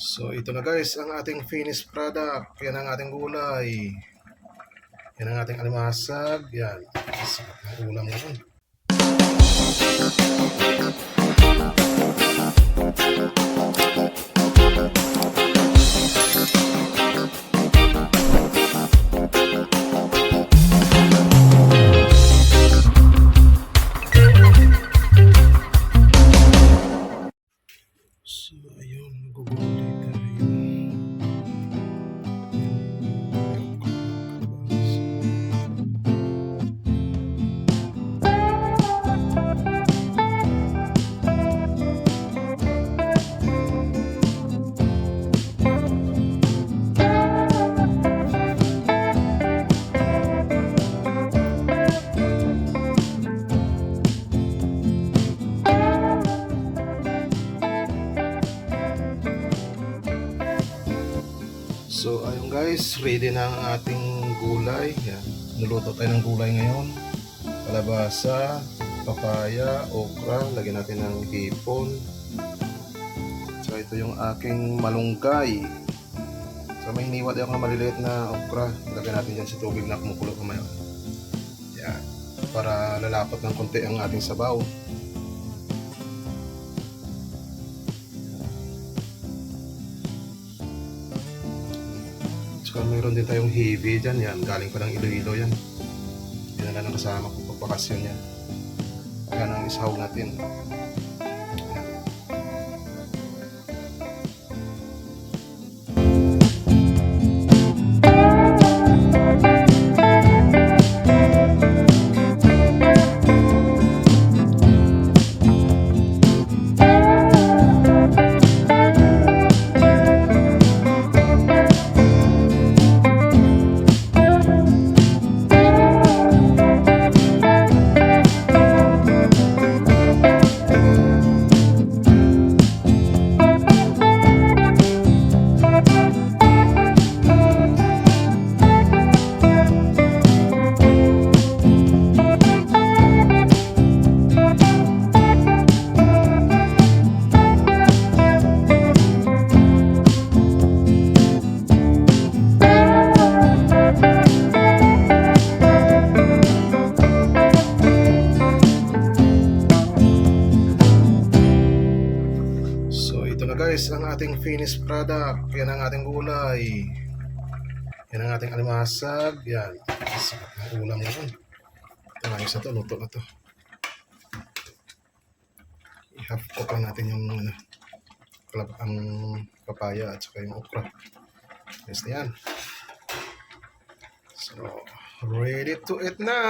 So ito na guys ang ating finished product. Yan ang ating gulay. Yan ang ating alimasag. Yan. Sarap ng ulam ngayon. So ayun, gugulay tayo. So ayun guys, ready na ang ating gulay. Yan. Nuluto tayo ng gulay ngayon. Kalabasa, papaya, okra, lagyan natin ng hipon. So ito yung aking malunggay. So may hiniwa din ako ng maliliit na okra. Lagyan natin dyan sa tubig na kumukulo kumayon. Yan. Para lalapat ng konti ang ating sabaw. So mayroon din tayong heavy dyan. Yan. Galing pa ng Iloilo yan. Yan na lang kasama ko pagpakasyon yan. Yan ang isaw natin. Guys, ang ating finished product. Yan ang ating gulay. Yan ang ating alimasag. Yan. Sarap ng ulam ngayon. Ito na isa to. Luto na to. I-half cook lang natin yung ang papaya at saka yung okra. Yes na yan. So, ready to eat na.